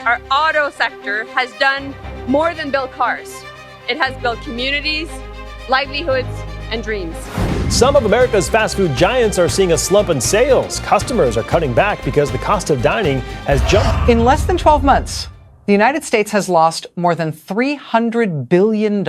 Our auto sector has done more than build cars. It has built communities, livelihoods, and dreams. Some of America's fast food giants are seeing a slump in sales. Customers are cutting back because the cost of dining has jumped. In less than 12 months, the United States has lost more than $300 billion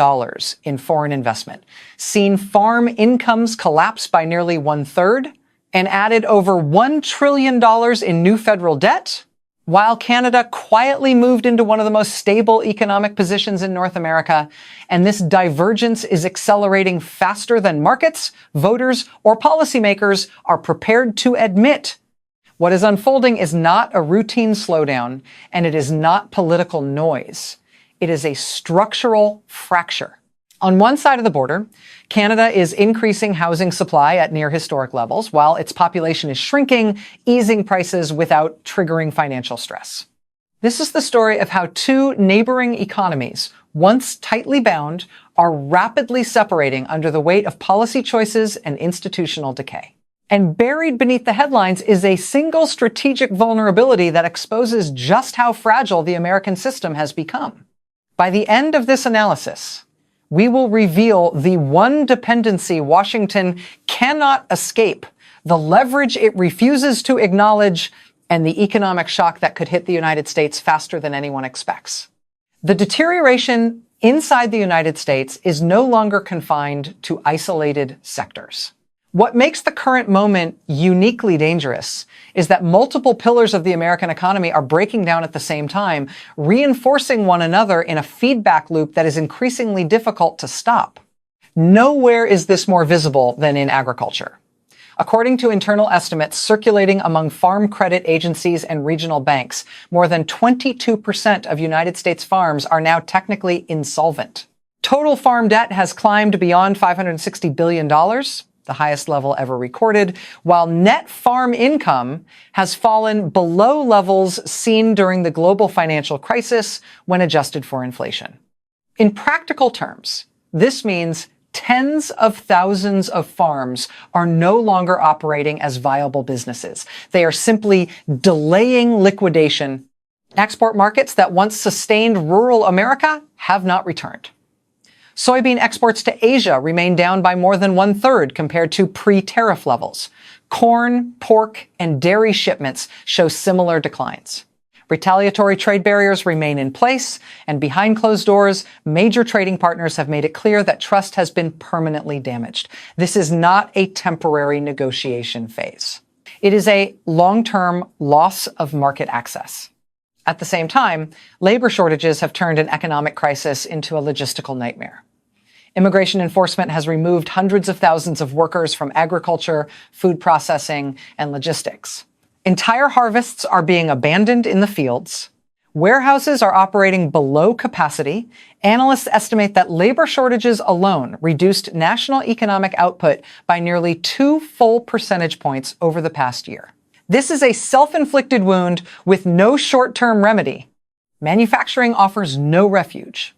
in foreign investment, seen farm incomes collapse by nearly 1/3, and added over $1 trillion in new federal debt, while Canada quietly moved into one of the most stable economic positions in North America. And this divergence is accelerating faster than markets, voters, or policymakers are prepared to admit. What is unfolding is not a routine slowdown, and it is not political noise. It is a structural fracture. On one side of the border, Canada is increasing housing supply at near historic levels, while its population is shrinking, easing prices without triggering financial stress. This is the story of how two neighboring economies, once tightly bound, are rapidly separating under the weight of policy choices and institutional decay. And buried beneath the headlines is a single strategic vulnerability that exposes just how fragile the American system has become. By the end of this analysis, we will reveal the one dependency Washington cannot escape, the leverage it refuses to acknowledge, and the economic shock that could hit the United States faster than anyone expects. The deterioration inside the United States is no longer confined to isolated sectors. What makes the current moment uniquely dangerous is that multiple pillars of the American economy are breaking down at the same time, reinforcing one another in a feedback loop that is increasingly difficult to stop. Nowhere is this more visible than in agriculture. According to internal estimates circulating among farm credit agencies and regional banks, more than 22% of United States farms are now technically insolvent. Total farm debt has climbed beyond $560 billion. The highest level ever recorded, while net farm income has fallen below levels seen during the global financial crisis when adjusted for inflation. In practical terms, this means tens of thousands of farms are no longer operating as viable businesses. They are simply delaying liquidation. Export markets that once sustained rural America have not returned. Soybean exports to Asia remain down by more than 1/3 compared to pre-tariff levels. Corn, pork, and dairy shipments show similar declines. Retaliatory trade barriers remain in place, and behind closed doors, major trading partners have made it clear that trust has been permanently damaged. This is not a temporary negotiation phase. It is a long-term loss of market access. At the same time, labor shortages have turned an economic crisis into a logistical nightmare. Immigration enforcement has removed hundreds of thousands of workers from agriculture, food processing, and logistics. Entire harvests are being abandoned in the fields. Warehouses are operating below capacity. Analysts estimate that labor shortages alone reduced national economic output by nearly 2 full percentage points over the past year. This is a self-inflicted wound with no short-term remedy. Manufacturing offers no refuge.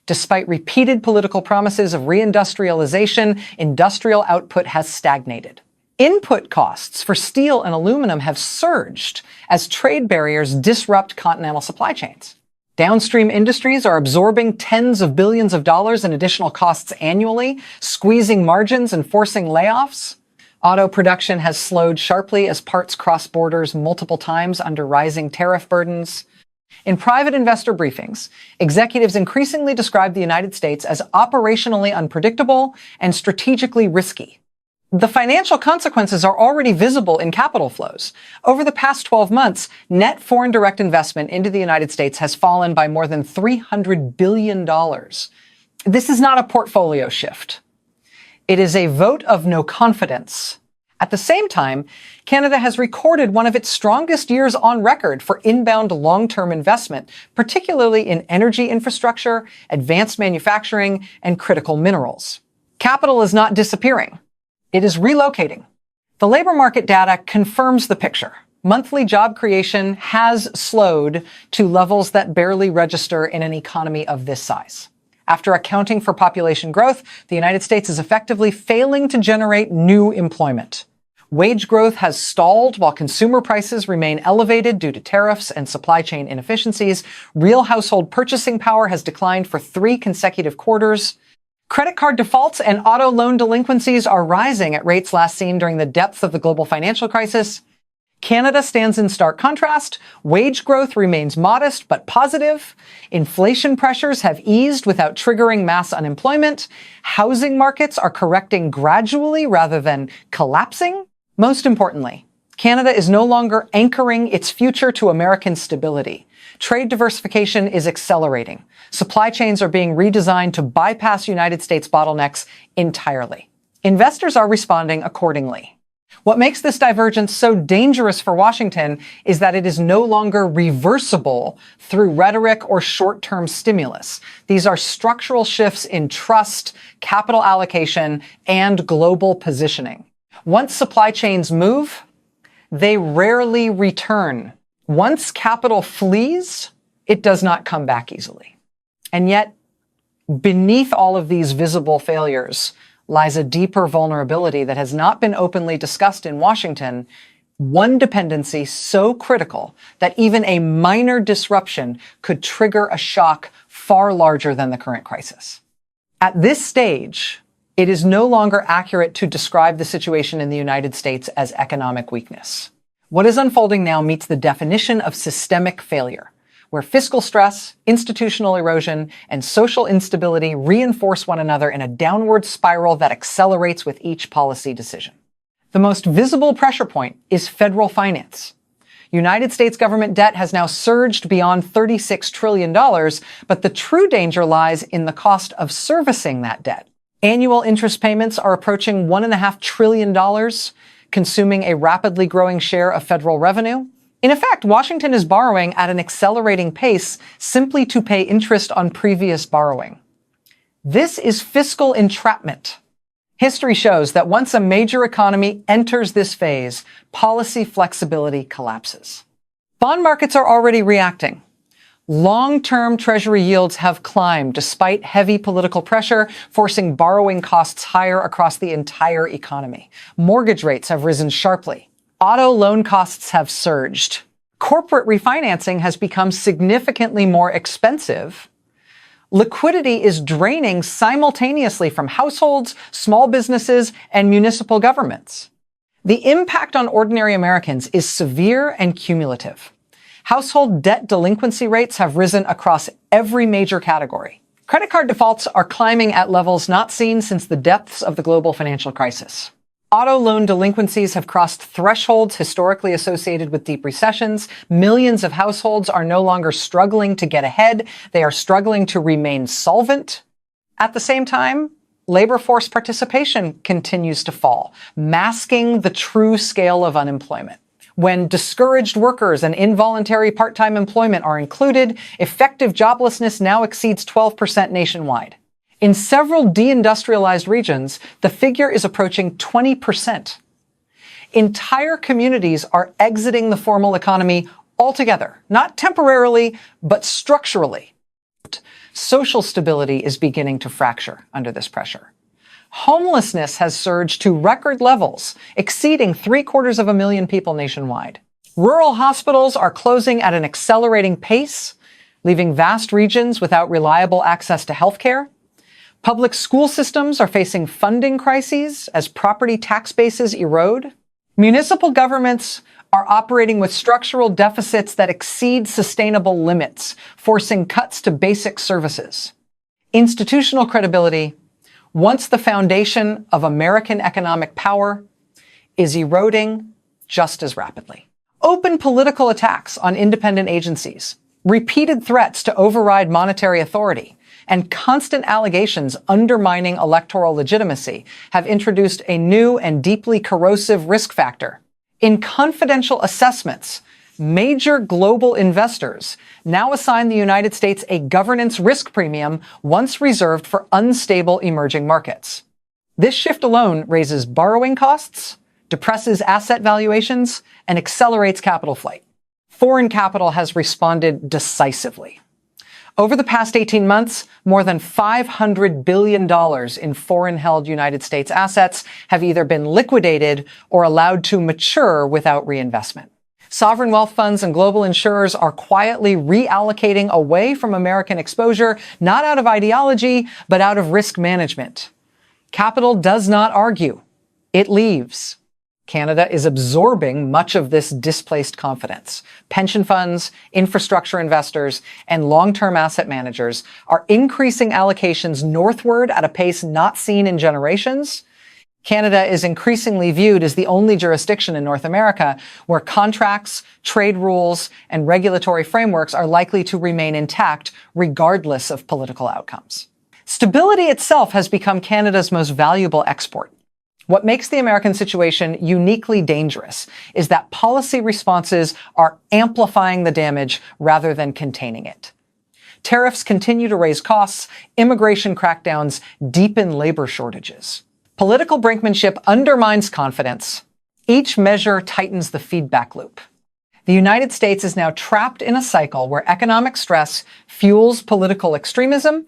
Despite repeated political promises of reindustrialization, industrial output has stagnated. Input costs for steel and aluminum have surged as trade barriers disrupt continental supply chains. Downstream industries are absorbing tens of billions of dollars in additional costs annually, squeezing margins and forcing layoffs. Auto production has slowed sharply as parts cross borders multiple times under rising tariff burdens. In private investor briefings, executives increasingly describe the United States as operationally unpredictable and strategically risky. The financial consequences are already visible in capital flows. Over the past 12 months, net foreign direct investment into the United States has fallen by more than $300 billion. This is not a portfolio shift. It is a vote of no confidence. At the same time, Canada has recorded one of its strongest years on record for inbound long-term investment, particularly in energy infrastructure, advanced manufacturing, and critical minerals. Capital is not disappearing. It is relocating. The labor market data confirms the picture. Monthly job creation has slowed to levels that barely register in an economy of this size. After accounting for population growth, the United States is effectively failing to generate new employment. Wage growth has stalled while consumer prices remain elevated due to tariffs and supply chain inefficiencies. Real household purchasing power has declined for 3 consecutive quarters. Credit card defaults and auto loan delinquencies are rising at rates last seen during the depths of the global financial crisis. Canada stands in stark contrast. Wage growth remains modest but positive. Inflation pressures have eased without triggering mass unemployment. Housing markets are correcting gradually rather than collapsing. Most importantly, Canada is no longer anchoring its future to American stability. Trade diversification is accelerating. Supply chains are being redesigned to bypass United States bottlenecks entirely. Investors are responding accordingly. What makes this divergence so dangerous for Washington is that it is no longer reversible through rhetoric or short-term stimulus. These are structural shifts in trust, capital allocation, and global positioning. Once supply chains move, they rarely return. Once capital flees, it does not come back easily. And yet, beneath all of these visible failures lies a deeper vulnerability that has not been openly discussed in Washington, one dependency so critical that even a minor disruption could trigger a shock far larger than the current crisis. At this stage, it is no longer accurate to describe the situation in the United States as economic weakness. What is unfolding now meets the definition of systemic failure, where fiscal stress, institutional erosion, and social instability reinforce one another in a downward spiral that accelerates with each policy decision. The most visible pressure point is federal finance. United States government debt has now surged beyond $36 trillion, but the true danger lies in the cost of servicing that debt. Annual interest payments are approaching $1.5 trillion, consuming a rapidly growing share of federal revenue. In effect, Washington is borrowing at an accelerating pace simply to pay interest on previous borrowing. This is fiscal entrapment. History shows that once a major economy enters this phase, policy flexibility collapses. Bond markets are already reacting. Long-term Treasury yields have climbed despite heavy political pressure, forcing borrowing costs higher across the entire economy. Mortgage rates have risen sharply. Auto loan costs have surged. Corporate refinancing has become significantly more expensive. Liquidity is draining simultaneously from households, small businesses, and municipal governments. The impact on ordinary Americans is severe and cumulative. Household debt delinquency rates have risen across every major category. Credit card defaults are climbing at levels not seen since the depths of the global financial crisis. Auto loan delinquencies have crossed thresholds historically associated with deep recessions. Millions of households are no longer struggling to get ahead. They are struggling to remain solvent. At the same time, labor force participation continues to fall, masking the true scale of unemployment. When discouraged workers and involuntary part-time employment are included, effective joblessness now exceeds 12% nationwide. In several deindustrialized regions, the figure is approaching 20%. Entire communities are exiting the formal economy altogether, not temporarily, but structurally. Social stability is beginning to fracture under this pressure. Homelessness has surged to record levels, exceeding 750,000 people nationwide. Rural hospitals are closing at an accelerating pace, leaving vast regions without reliable access to healthcare. Public school systems are facing funding crises as property tax bases erode. Municipal governments are operating with structural deficits that exceed sustainable limits, forcing cuts to basic services. Institutional credibility, once the foundation of American economic power, is eroding just as rapidly. Open political attacks on independent agencies, repeated threats to override monetary authority, and constant allegations undermining electoral legitimacy have introduced a new and deeply corrosive risk factor. In confidential assessments, major global investors now assign the United States a governance risk premium once reserved for unstable emerging markets. This shift alone raises borrowing costs, depresses asset valuations, and accelerates capital flight. Foreign capital has responded decisively. Over the past 18 months, more than $500 billion in foreign-held United States assets have either been liquidated or allowed to mature without reinvestment. Sovereign wealth funds and global insurers are quietly reallocating away from American exposure, not out of ideology, but out of risk management. Capital does not argue. It leaves. Canada is absorbing much of this displaced confidence. Pension funds, infrastructure investors, and long-term asset managers are increasing allocations northward at a pace not seen in generations. Canada is increasingly viewed as the only jurisdiction in North America where contracts, trade rules, and regulatory frameworks are likely to remain intact regardless of political outcomes. Stability itself has become Canada's most valuable export. What makes the American situation uniquely dangerous is that policy responses are amplifying the damage rather than containing it. Tariffs continue to raise costs, immigration crackdowns deepen labor shortages. Political brinkmanship undermines confidence. Each measure tightens the feedback loop. The United States is now trapped in a cycle where economic stress fuels political extremism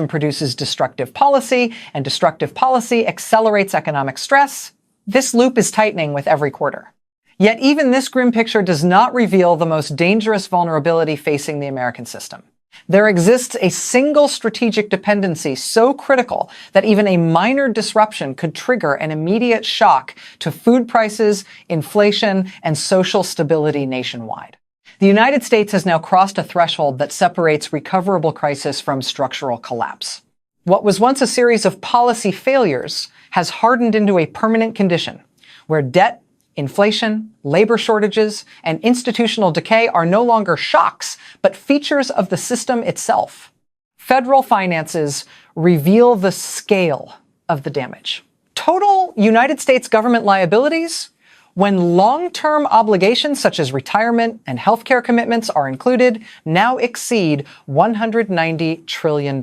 produces destructive policy, and destructive policy accelerates economic stress. This loop is tightening with every quarter. Yet even this grim picture does not reveal the most dangerous vulnerability facing the American system. There exists a single strategic dependency so critical that even a minor disruption could trigger an immediate shock to food prices, inflation, and social stability nationwide. The United States has now crossed a threshold that separates recoverable crisis from structural collapse. What was once a series of policy failures has hardened into a permanent condition where debt, inflation, labor shortages, and institutional decay are no longer shocks, but features of the system itself. Federal finances reveal the scale of the damage. Total United States government liabilities, when long-term obligations such as retirement and healthcare commitments are included, now exceed $190 trillion.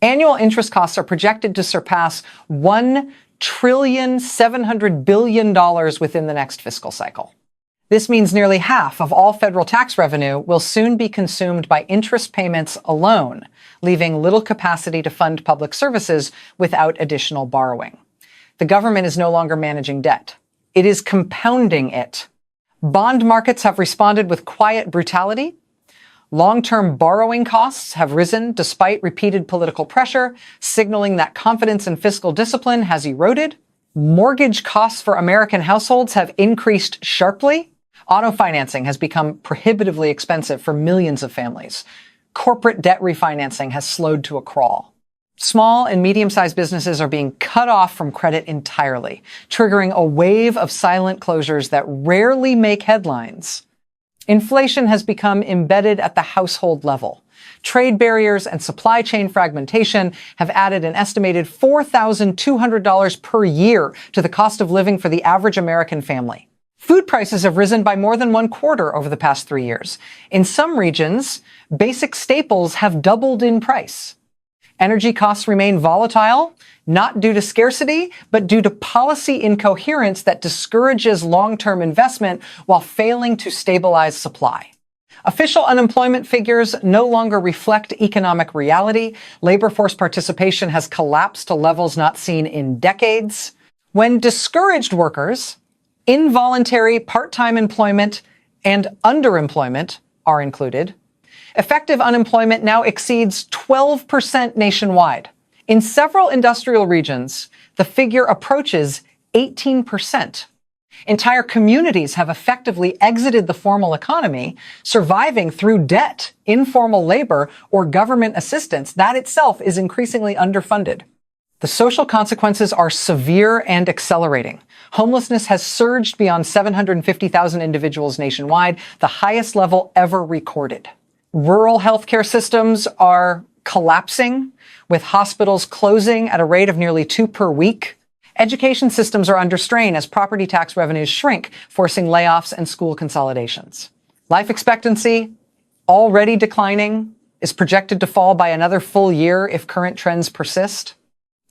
Annual interest costs are projected to surpass $1.7 trillion within the next fiscal cycle. This means nearly half of all federal tax revenue will soon be consumed by interest payments alone, leaving little capacity to fund public services without additional borrowing. The government is no longer managing debt. It is compounding it. Bond markets have responded with quiet brutality. Long-term borrowing costs have risen despite repeated political pressure, signaling that confidence in fiscal discipline has eroded. Mortgage costs for American households have increased sharply. Auto financing has become prohibitively expensive for millions of families. Corporate debt refinancing has slowed to a crawl. Small and medium-sized businesses are being cut off from credit entirely, triggering a wave of silent closures that rarely make headlines. Inflation has become embedded at the household level. Trade barriers and supply chain fragmentation have added an estimated $4,200 per year to the cost of living for the average American family. Food prices have risen by more than 1/4 over the past 3 years. In some regions, basic staples have doubled in price. Energy costs remain volatile, not due to scarcity, but due to policy incoherence that discourages long-term investment while failing to stabilize supply. Official unemployment figures no longer reflect economic reality. Labor force participation has collapsed to levels not seen in decades. When discouraged workers, involuntary part-time employment and underemployment are included, effective unemployment now exceeds 12% nationwide. In several industrial regions, the figure approaches 18%. Entire communities have effectively exited the formal economy, surviving through debt, informal labor, or government assistance that itself is increasingly underfunded. The social consequences are severe and accelerating. Homelessness has surged beyond 750,000 individuals nationwide, the highest level ever recorded. Rural healthcare systems are collapsing, with hospitals closing at a rate of nearly 2 per week. Education systems are under strain as property tax revenues shrink, forcing layoffs and school consolidations. Life expectancy, already declining, is projected to fall by another full year if current trends persist.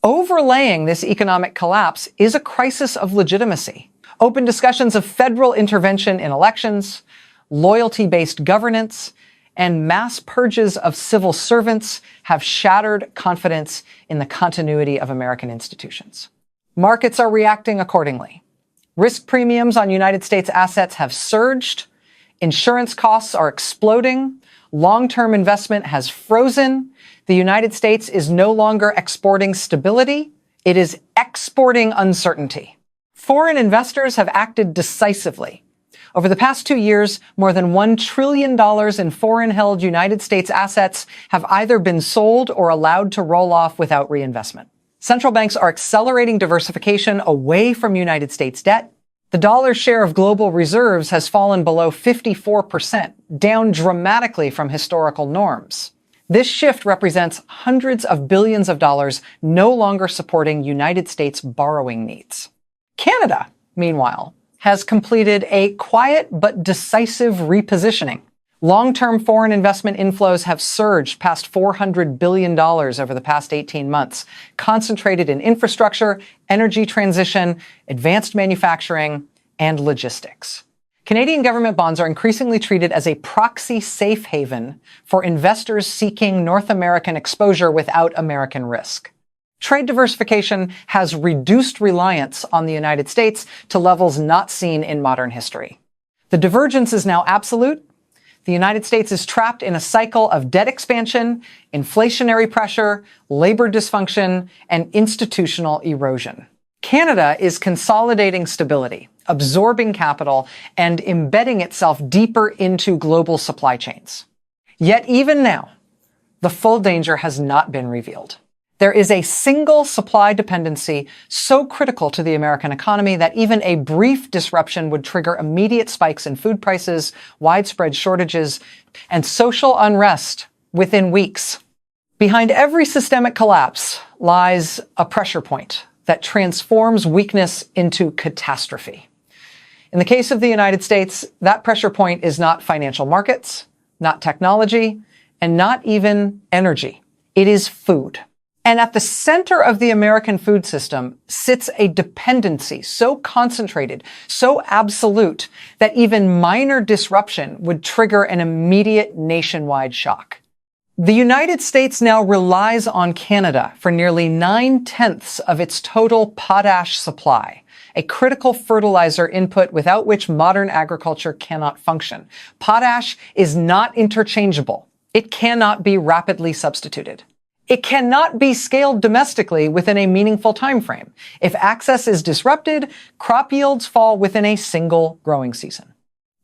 Overlaying this economic collapse is a crisis of legitimacy. Open discussions of federal intervention in elections, loyalty-based governance, and mass purges of civil servants have shattered confidence in the continuity of American institutions. Markets are reacting accordingly. Risk premiums on United States assets have surged. Insurance costs are exploding. Long-term investment has frozen. The United States is no longer exporting stability. It is exporting uncertainty. Foreign investors have acted decisively. Over the past 2 years, more than $1 trillion in foreign-held United States assets have either been sold or allowed to roll off without reinvestment. Central banks are accelerating diversification away from United States debt. The dollar's share of global reserves has fallen below 54%, down dramatically from historical norms. This shift represents hundreds of billions of dollars no longer supporting United States borrowing needs. Canada, meanwhile, has completed a quiet but decisive repositioning. Long-term foreign investment inflows have surged past $400 billion over the past 18 months, concentrated in infrastructure, energy transition, advanced manufacturing, and logistics. Canadian government bonds are increasingly treated as a proxy safe haven for investors seeking North American exposure without American risk. Trade diversification has reduced reliance on the United States to levels not seen in modern history. The divergence is now absolute. The United States is trapped in a cycle of debt expansion, inflationary pressure, labor dysfunction, and institutional erosion. Canada is consolidating stability, absorbing capital, and embedding itself deeper into global supply chains. Yet even now, the full danger has not been revealed. There is a single supply dependency so critical to the American economy that even a brief disruption would trigger immediate spikes in food prices, widespread shortages, and social unrest within weeks. Behind every systemic collapse lies a pressure point that transforms weakness into catastrophe. In the case of the United States, that pressure point is not financial markets, not technology, and not even energy. It is food. And at the center of the American food system sits a dependency so concentrated, so absolute, that even minor disruption would trigger an immediate nationwide shock. The United States now relies on Canada for nearly 9/10 of its total potash supply, a critical fertilizer input without which modern agriculture cannot function. Potash is not interchangeable. It cannot be rapidly substituted. It cannot be scaled domestically within a meaningful time frame. If access is disrupted, crop yields fall within a single growing season.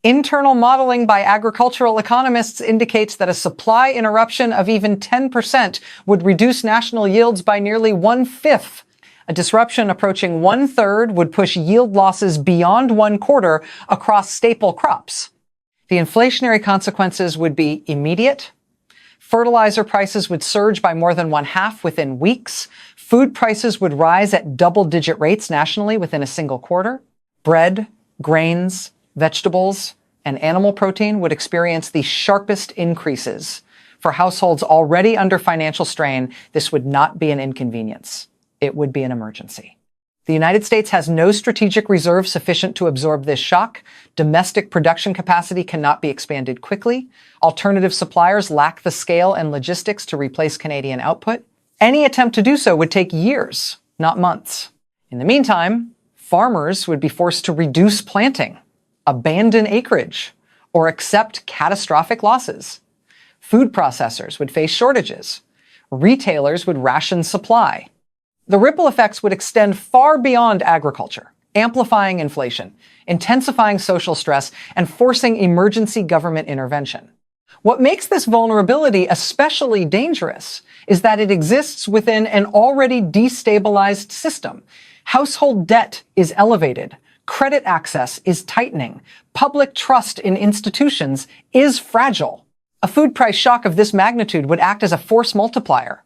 Internal modeling by agricultural economists indicates that a supply interruption of even 10% would reduce national yields by nearly 1/5. A disruption approaching 1/3 would push yield losses beyond 1/4 across staple crops. The inflationary consequences would be immediate. Fertilizer prices would surge by more than 1/2 within weeks. Food prices would rise at double-digit rates nationally within a single quarter. Bread, grains, vegetables, and animal protein would experience the sharpest increases. For households already under financial strain, this would not be an inconvenience. It would be an emergency. The United States has no strategic reserve sufficient to absorb this shock. Domestic production capacity cannot be expanded quickly. Alternative suppliers lack the scale and logistics to replace Canadian output. Any attempt to do so would take years, not months. In the meantime, farmers would be forced to reduce planting, abandon acreage, or accept catastrophic losses. Food processors would face shortages. Retailers would ration supply. The ripple effects would extend far beyond agriculture, amplifying inflation, intensifying social stress, and forcing emergency government intervention. What makes this vulnerability especially dangerous is that it exists within an already destabilized system. Household debt is elevated. Credit access is tightening. Public trust in institutions is fragile. A food price shock of this magnitude would act as a force multiplier,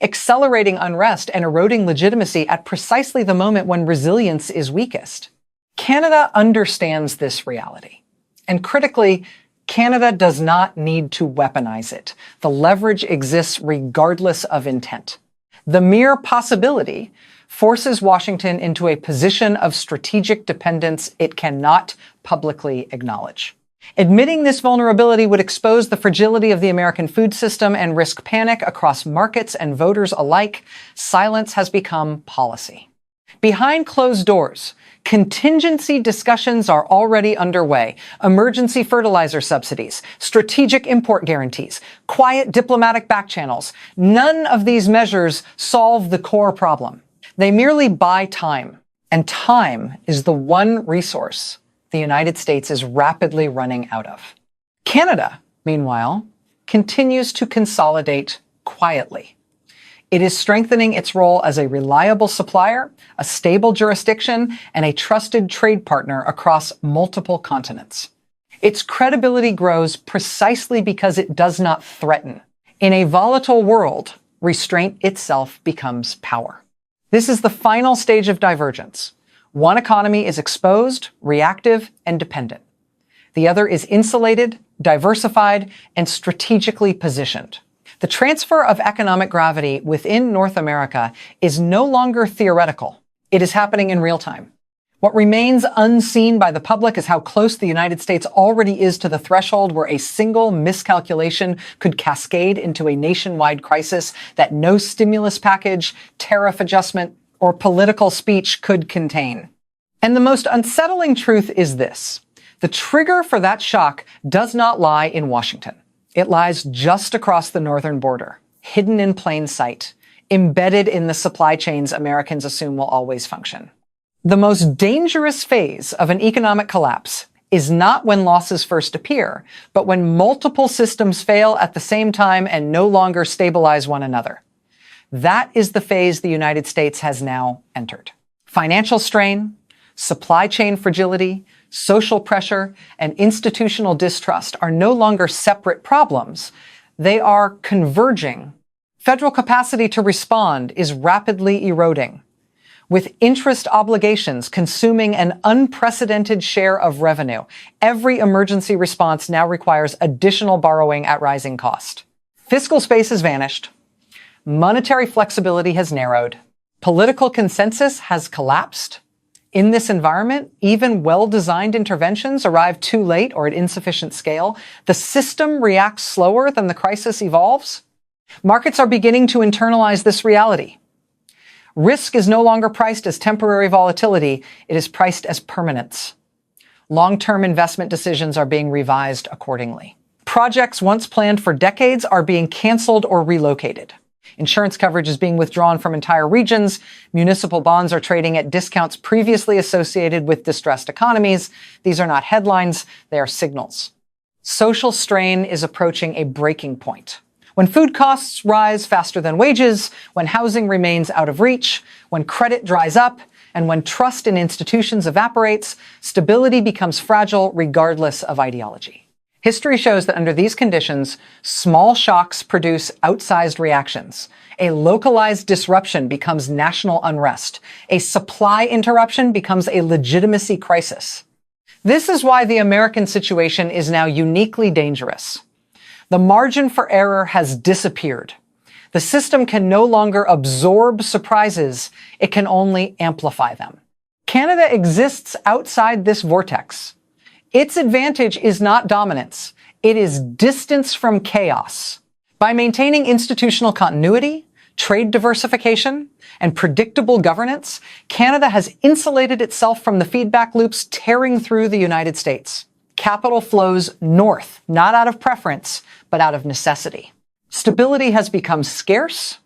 accelerating unrest and eroding legitimacy at precisely the moment when resilience is weakest. Canada understands this reality. And critically, Canada does not need to weaponize it. The leverage exists regardless of intent. The mere possibility forces Washington into a position of strategic dependence it cannot publicly acknowledge. Admitting this vulnerability would expose the fragility of the American food system and risk panic across markets and voters alike. Silence has become policy. Behind closed doors, contingency discussions are already underway. Emergency fertilizer subsidies, strategic import guarantees, quiet diplomatic back channels. None of these measures solve the core problem. They merely buy time. And time is the one resource the United States is rapidly running out of. Canada, meanwhile, continues to consolidate quietly. It is strengthening its role as a reliable supplier, a stable jurisdiction, and a trusted trade partner across multiple continents. Its credibility grows precisely because it does not threaten. In a volatile world, restraint itself becomes power. This is the final stage of divergence. One economy is exposed, reactive, and dependent. The other is insulated, diversified, and strategically positioned. The transfer of economic gravity within North America is no longer theoretical. It is happening in real time. What remains unseen by the public is how close the United States already is to the threshold where a single miscalculation could cascade into a nationwide crisis that no stimulus package, tariff adjustment, or political speech could contain. And the most unsettling truth is this. The trigger for that shock does not lie in Washington. It lies just across the northern border, hidden in plain sight, embedded in the supply chains Americans assume will always function. The most dangerous phase of an economic collapse is not when losses first appear, but when multiple systems fail at the same time and no longer stabilize one another. That is the phase the United States has now entered. Financial strain, supply chain fragility, social pressure, and institutional distrust are no longer separate problems. They are converging. Federal capacity to respond is rapidly eroding, with interest obligations consuming an unprecedented share of revenue. Every emergency response now requires additional borrowing at rising cost. Fiscal space has vanished. Monetary flexibility has narrowed. Political consensus has collapsed. In this environment, even well-designed interventions arrive too late or at insufficient scale. The system reacts slower than the crisis evolves. Markets are beginning to internalize this reality. Risk is no longer priced as temporary volatility. It is priced as permanence. Long-term investment decisions are being revised accordingly. Projects once planned for decades are being canceled or relocated. Insurance coverage is being withdrawn from entire regions. Municipal bonds are trading at discounts previously associated with distressed economies. These are not headlines, they are signals. Social strain is approaching a breaking point. When food costs rise faster than wages, when housing remains out of reach, when credit dries up, and when trust in institutions evaporates, stability becomes fragile regardless of ideology. History shows that under these conditions, small shocks produce outsized reactions. A localized disruption becomes national unrest. A supply interruption becomes a legitimacy crisis. This is why the American situation is now uniquely dangerous. The margin for error has disappeared. The system can no longer absorb surprises. It can only amplify them. Canada exists outside this vortex. Its advantage is not dominance. It is distance from chaos. By maintaining institutional continuity, trade diversification, and predictable governance, Canada has insulated itself from the feedback loops tearing through the United States. Capital flows north, not out of preference, but out of necessity. Stability has become scarce.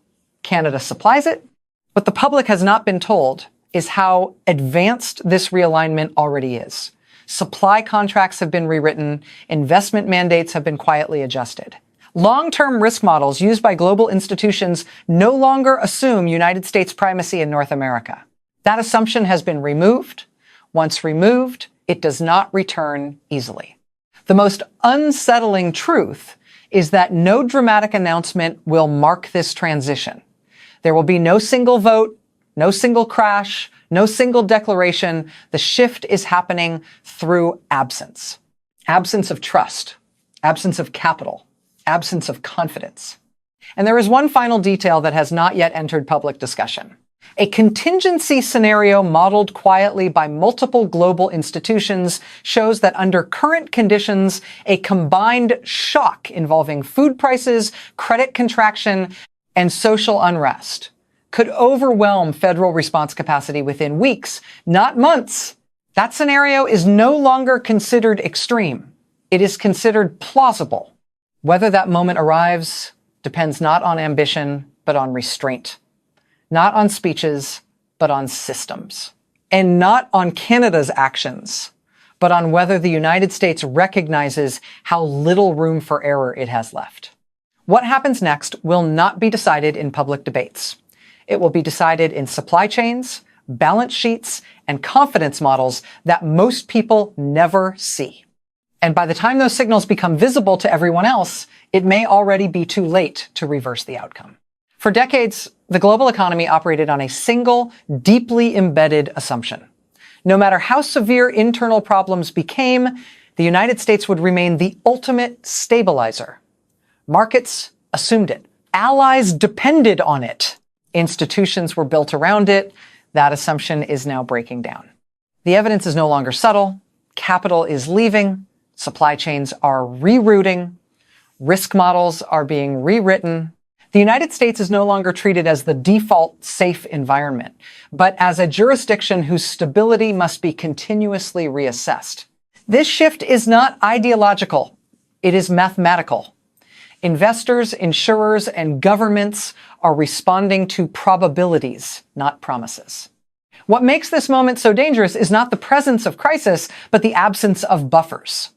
Canada supplies it. What the public has not been told is how advanced this realignment already is. Supply contracts have been rewritten. Investment mandates have been quietly adjusted. Long-term risk models used by global institutions no longer assume United States primacy in North America. That assumption has been removed. Once removed, it does not return easily. The most unsettling truth is that no dramatic announcement will mark this transition. There will be no single vote, no single crash, no single declaration. The shift is happening through absence. Absence of trust, absence of capital, absence of confidence. And there is one final detail that has not yet entered public discussion. A contingency scenario modeled quietly by multiple global institutions shows that under current conditions, a combined shock involving food prices, credit contraction, and social unrest could overwhelm federal response capacity within weeks, not months. That scenario is no longer considered extreme. It is considered plausible. Whether that moment arrives depends not on ambition, but on restraint. Not on speeches, but on systems. And not on Canada's actions, but on whether the United States recognizes how little room for error it has left. What happens next will not be decided in public debates. It will be decided in supply chains, balance sheets, and confidence models that most people never see. And by the time those signals become visible to everyone else, it may already be too late to reverse the outcome. For decades, the global economy operated on a single, deeply embedded assumption. No matter how severe internal problems became, the United States would remain the ultimate stabilizer. Markets assumed it. Allies depended on it. Institutions were built around it. That assumption is now breaking down. The evidence is no longer subtle. Capital is leaving. Supply chains are rerouting. Risk models are being rewritten. The United States is no longer treated as the default safe environment, but as a jurisdiction whose stability must be continuously reassessed. This shift is not ideological. It is mathematical. Investors, insurers, and governments are responding to probabilities, not promises. What makes this moment so dangerous is not the presence of crisis, but the absence of buffers.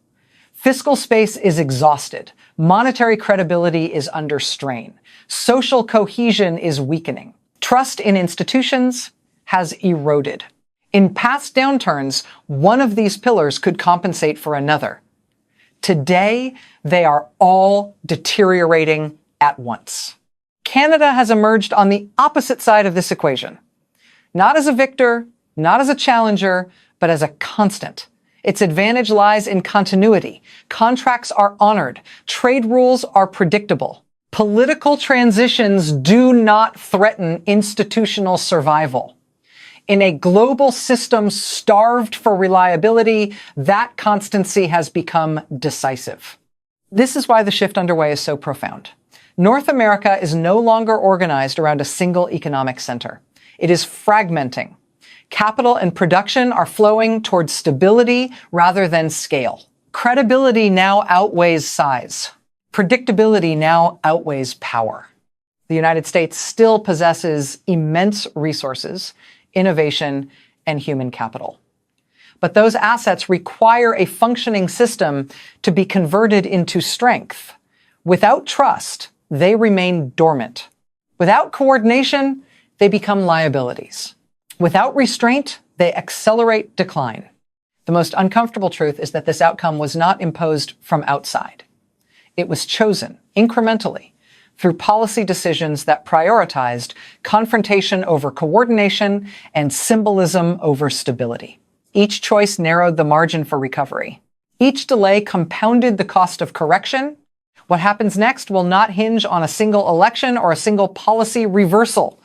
Fiscal space is exhausted. Monetary credibility is under strain. Social cohesion is weakening. Trust in institutions has eroded. In past downturns, one of these pillars could compensate for another. Today, they are all deteriorating at once. Canada has emerged on the opposite side of this equation. Not as a victor, not as a challenger, but as a constant. Its advantage lies in continuity. Contracts are honored. Trade rules are predictable. Political transitions do not threaten institutional survival. In a global system starved for reliability, that constancy has become decisive. This is why the shift underway is so profound. North America is no longer organized around a single economic center. It is fragmenting. Capital and production are flowing towards stability rather than scale. Credibility now outweighs size. Predictability now outweighs power. The United States still possesses immense resources, innovation, and human capital. But those assets require a functioning system to be converted into strength. Without trust, they remain dormant. Without coordination, they become liabilities. Without restraint, they accelerate decline. The most uncomfortable truth is that this outcome was not imposed from outside. It was chosen incrementally through policy decisions that prioritized confrontation over coordination and symbolism over stability. Each choice narrowed the margin for recovery. Each delay compounded the cost of correction. What happens next will not hinge on a single election or a single policy reversal.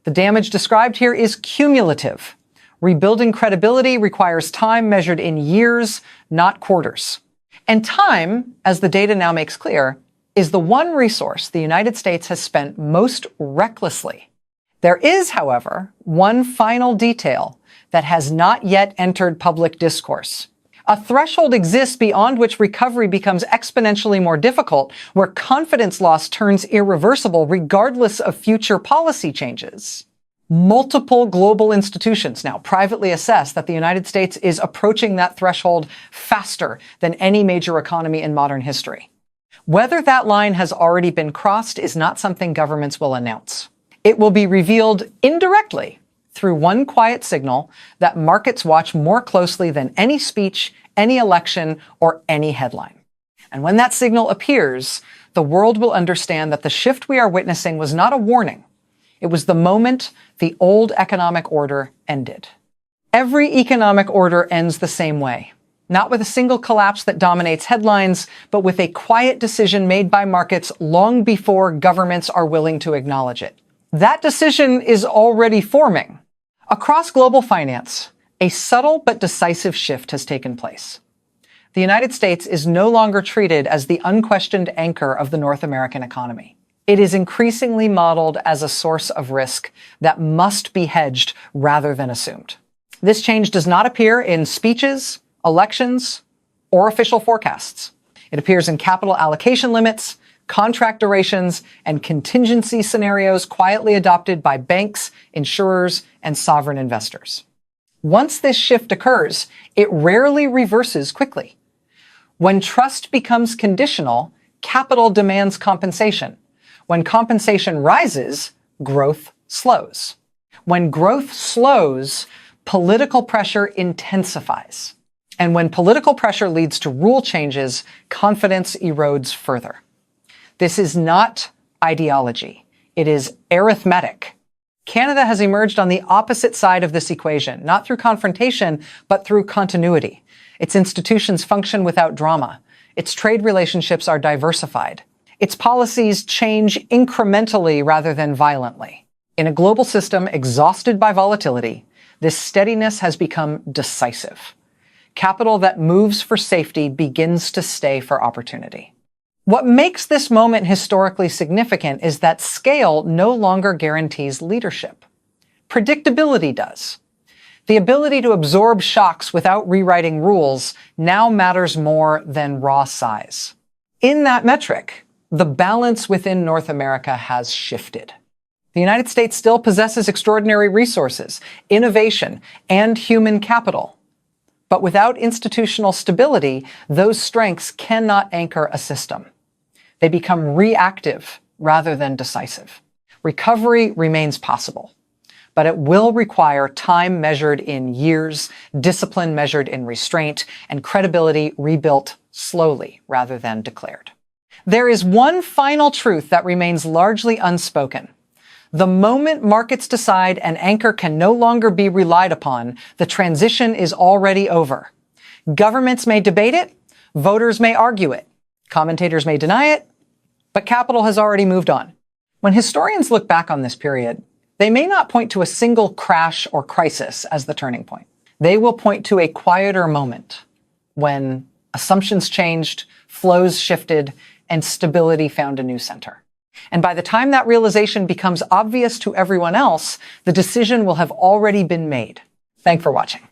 The damage described here is cumulative. Rebuilding credibility requires time measured in years, not quarters. And time, as the data now makes clear, is the one resource the United States has spent most recklessly. There is, however, one final detail that has not yet entered public discourse. A threshold exists beyond which recovery becomes exponentially more difficult, where confidence loss turns irreversible regardless of future policy changes. Multiple global institutions now privately assess that the United States is approaching that threshold faster than any major economy in modern history. Whether that line has already been crossed is not something governments will announce. It will be revealed indirectly through one quiet signal that markets watch more closely than any speech, any election, or any headline. And when that signal appears, the world will understand that the shift we are witnessing was not a warning. It was the moment the old economic order ended. Every economic order ends the same way. Not with a single collapse that dominates headlines, but with a quiet decision made by markets long before governments are willing to acknowledge it. That decision is already forming. Across global finance, a subtle but decisive shift has taken place. The United States is no longer treated as the unquestioned anchor of the North American economy. It is increasingly modeled as a source of risk that must be hedged rather than assumed. This change does not appear in speeches, elections, or official forecasts. It appears in capital allocation limits, contract durations, and contingency scenarios quietly adopted by banks, insurers, and sovereign investors. Once this shift occurs, it rarely reverses quickly. When trust becomes conditional, capital demands compensation. When compensation rises, growth slows. When growth slows, political intensifies. intensifies. And when political pressure leads to rule changes, confidence erodes further. This is not ideology. It is arithmetic. Canada has emerged on the opposite side of this equation, not through confrontation, but through continuity. Its institutions function without drama. Its trade relationships are diversified. Its policies change incrementally rather than violently. In a global system exhausted by volatility, this steadiness has become decisive. Capital that moves for safety begins to stay for opportunity. What makes this moment historically significant is that scale no longer guarantees leadership. Predictability does. The ability to absorb shocks without rewriting rules now matters more than raw size. In that metric, the balance within North America has shifted. The United States still possesses extraordinary resources, innovation, and human capital. But without institutional stability, those strengths cannot anchor a system. They become reactive rather than decisive. Recovery remains possible, but it will require time measured in years, discipline measured in restraint, and credibility rebuilt slowly rather than declared. There is one final truth that remains largely unspoken. The moment markets decide an anchor can no longer be relied upon, the transition is already over. Governments may debate it, voters may argue it, commentators may deny it, but capital has already moved on. When historians look back on this period, they may not point to a single crash or crisis as the turning point. They will point to a quieter moment when assumptions changed, flows shifted, and stability found a new center. And by the time that realization becomes obvious to everyone else, the decision will have already been made. Thanks for watching.